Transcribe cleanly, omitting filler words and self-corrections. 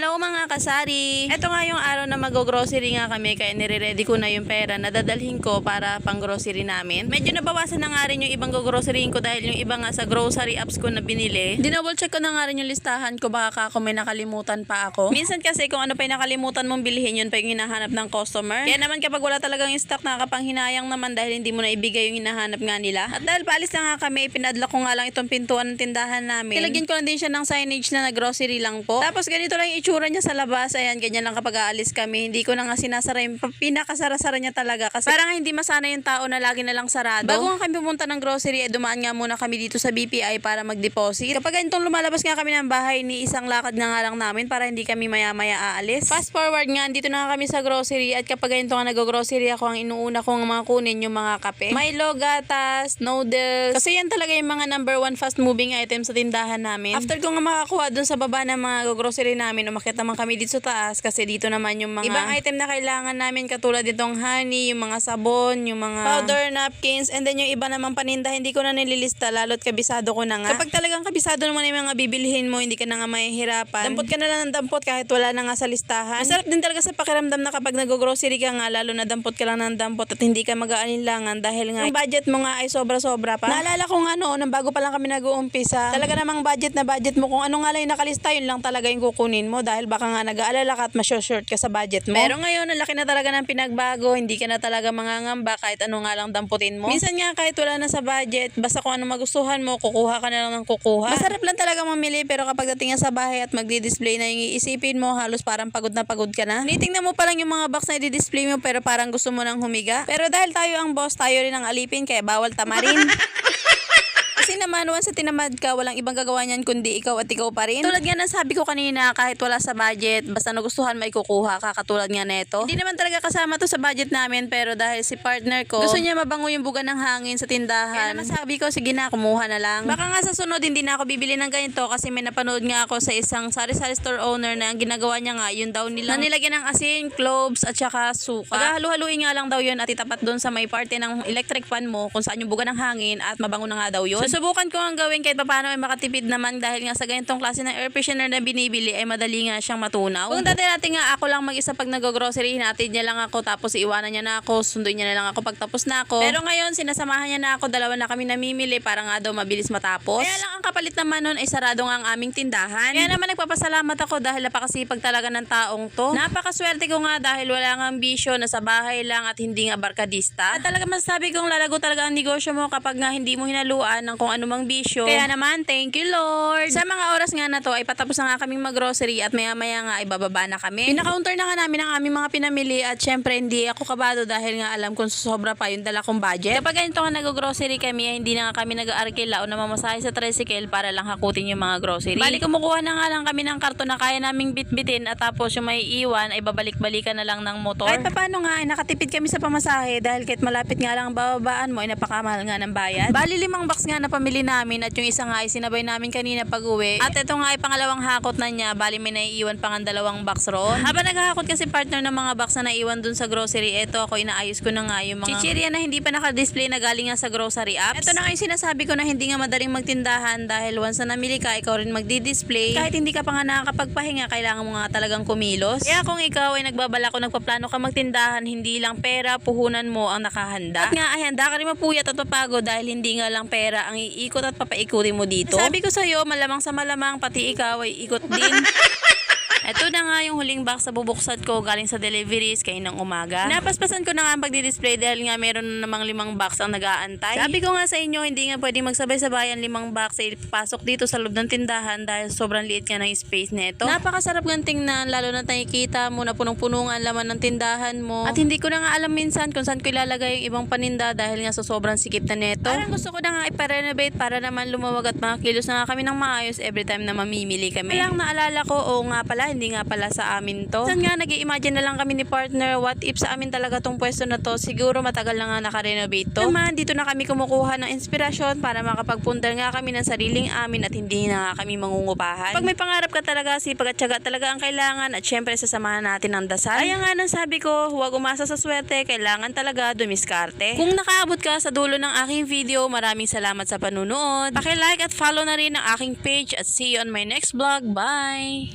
Hello mga kasari! Ito nga yung araw na mag-grocery nga kami kaya nire-ready ko na yung pera na dadalhin ko para pang grocery namin. Medyo nabawasan na nga rin yung ibang go-groceryin ko dahil yung iba nga sa grocery apps ko na binili. Dinouble check ko na nga rin yung listahan ko baka ako may nakalimutan pa ako. Minsan kasi kung ano pa yung nakalimutan mong bilhin yun pa yung hinahanap ng customer. Kaya naman kapag wala talagang stock nakakapanghinayang naman dahil hindi mo na ibigay yung hinahanap nga nila. At dahil paalis na nga kami, pinadlock ko nga lang itong pintuan ng tindahan namin. Nilagyan ko lang din siya ng signage na grocery lang po. Tapos ganito lang yung itsura niya sa labas. Ayan, ganyan lang kapag aalis kami. Hindi ko na nga sinasara yung pinakasara-sara niya talaga. Kasi parang hindi masana yung tao na lagi na lang sarado. Bago nga kami pumunta ng grocery, dumaan nga muna kami dito sa BPI para mag-deposit. Kapag ganitong lumalabas nga kami ng bahay, ni isang lakad na nga lang namin para hindi kami maya-maya aalis. Fast forward nga, dito na kami sa grocery at kapag ganito nga nag-grocery ako, ang inuuna kong mga kunin yung mga kape. Milo, gatas, noodles. Kasi yan talaga yung mga number one fast moving items sa tindahan namin. After ko nga makakuha dun sa baba ng mga grocery namin, umakyat naman kami dito sa taas kasi dito naman yung mga ibang item na kailangan namin katulad ditong honey, yung mga sabon, yung mga powder, napkins, and then yung iba namang paninda hindi ko na nililista lalo't kabisado ko na nga. Kapag talagang kabisado naman yung mga bibilihin mo, hindi ka na nga mahihirapan. Dampot ka na lang ng dampot kahit wala na nga sa listahan. Masarap din talaga sa pakiramdam na kapag nag-grocery ka nga, lalo na dampot ka lang ng dampot at hindi ka mag-aalinlangan dahil nga yung budget mo nga ay sobra-sobra pa. Naalala ko nga noon, bago pa lang kami nag-uumpisa, talaga namang budget na budget mo kung ano nga lang yung nakalista, yun lang talaga yung kukunin mo dahil baka nga nag-aalala ka at ma-short ka sa budget mo. Pero ngayon, ang laki na talaga ng pinagbago, hindi ka na talaga mangangamba kahit ano nga lang damputin mo. Minsan nga kahit wala na sa budget, basta kung ano magustuhan mo, kukuha ka na lang ng kukuha. Masarap lang talaga mamili pero kapag dating sa bahay at magdi-display na yung iisipin mo, halos parang pagod na pagod ka na. Tinitingnan mo pa lang yung mga box na i-display mo pero parang gusto mo nang humiga. Pero dahil tayo ang boss, tayo rin ang alipin kaya bawal tamarin. Kasi naman, once sa tinamad ka, walang ibang gagawa niyan kundi ikaw at ikaw pa rin. Tulad nga ng sabi ko kanina, kahit wala sa budget, basta nagustuhan may kukuha ka, katulad nga neto. Hindi naman talaga kasama to sa budget namin, pero dahil si partner ko, gusto niya mabango yung buga ng hangin sa tindahan. Kaya naman sabi ko, sige na, kumuha na lang. Baka nga sa sunod, hindi na ako bibili ng ganito kasi may napanood nga ako sa isang sari-sari store owner na ang ginagawa niya nga, yun daw nila, na nilagyan ng asin, cloves, at saka suka. Paghahalu-haluin nga lang daw yun at itapat doon sa may parte ng electric fan mo kung saan yung buga ng hangin at mabango na nga daw yun. Subukan ko ang gawin kahit paano ay makatipid naman dahil nga sa ganitong klase ng air freshener na binibili ay madali nga siyang matunaw. Kung dati nga ako lang mag-isa pag nag-grocery, hinatid niya lang ako tapos iiwanan niya na ako, sunduin niya na lang ako pag tapos na ako. Pero ngayon sinasamahan niya na ako, dalawa na kami namimili para nga daw mabilis matapos. Kaya lang ang kapalit naman nun ay sarado nga ang aming tindahan. Kaya naman nagpapasalamat ako dahil napakasipag talaga ng taong to. Napakaswerte ko nga dahil wala nga ambisyo, nasa bahay lang at hindi nga barkadista. At talaga masasabi kong lalago talaga ang negosyo mo kapag nga hindi mo hinaluan ng kung anumang bisyo. Kaya naman, thank you Lord. Sa mga oras nga na to ay patapos na nga kaming mag-grocery at maya-maya nga ay bababa na kami. Pinaka-counter na nga namin ang aming mga pinamili at syempre hindi ako kabado dahil nga alam kung sobra pa yung dala kong budget. Kapag ganito nga nag-grocery kami ay hindi na nga kami nag-aarkila o namamasahe sa tricycle para lang hakutin yung mga grocery. Bali kumukuha na nga lang kami ng karton na kaya naming bitbitin at tapos yung may iwan ay babalik-balikan na lang ng motor. Kahit paano nga ay nakatipid kami sa pamasahe dahil kahit malapit nga lang ang bababaan mo ay napakamahal nga ng bayad. Bali 5 box nga na pamili namin at yung isa nga ay sinabay namin kanina pag uwi. At ito nga ay pangalawang hakot na niya. Bali may naiiwan pang 2 box roon. Habang naghahakot kasi partner ng mga box na naiwan dun sa grocery, ito ako inaayos ko na nga yung mga chichirya na hindi pa naka-display na galing nga sa grocery apps. Ito na nga yung sinasabi ko na hindi nga madaling magtindahan dahil once na namili ka, ikaw rin magdi-display. Kahit hindi ka pa nga nakakapagpahinga, kailangan mo nga talagang kumilos. Kaya kung ikaw ay nagbabala ko nagpaplano ka magtindahan, hindi lang pera, puhunan mo ang nakahanda. At nga ay handa ka rin mapuyat at mapagod dahil hindi nga lang pera ang iikot at papaikutin mo dito. Sabi ko sa'yo, malamang sa malamang, pati ikaw ay ikot din. Ito na nga yung huling box na bubuksan ko galing sa deliveries kaninang umaga. Napaspasan ko na nga ang pagdi-display dahil nga meron na namang 5 box ang nag-aantay. Sabi ko nga sa inyo, hindi nga pwedeng magsabay-sabayan 5 box ay pasok dito sa loob ng tindahan dahil sobrang liit nga ng space nito. Napakasarap ng tingnan, lalo na nakikita mo na punong-puno nga ang laman ng tindahan mo. At hindi ko na nga alam minsan kung saan ko ilalagay yung ibang paninda dahil nga sa sobrang sikip na neto. Parang gusto ko na nga ipa-renovate para naman lumawag at makakilos na nga kami ng maayos every time na mamimili kami. Kaya naalala ko, oo nga pala, hindi nga pala sa amin to. Saan nga nag-i-imagine na lang kami ni partner, what if sa amin talaga tong pwesto na to, siguro matagal na nga naka-renovate to. Naman, dito na kami kumukuha ng inspirasyon para makapagpundar nga kami ng sariling amin at hindi na nga kami mangungupahan. Pag may pangarap ka talaga, sipag at tiyaga talaga ang kailangan at syempre sasamahan natin ang dasal. Kaya nga nang sabi ko, huwag umasa sa swerte, kailangan talaga dumiskarte. Kung nakaabot ka sa dulo ng aking video, maraming salamat sa panunood. Paki-like at follow na rin ang aking page at see you on my next vlog. Bye!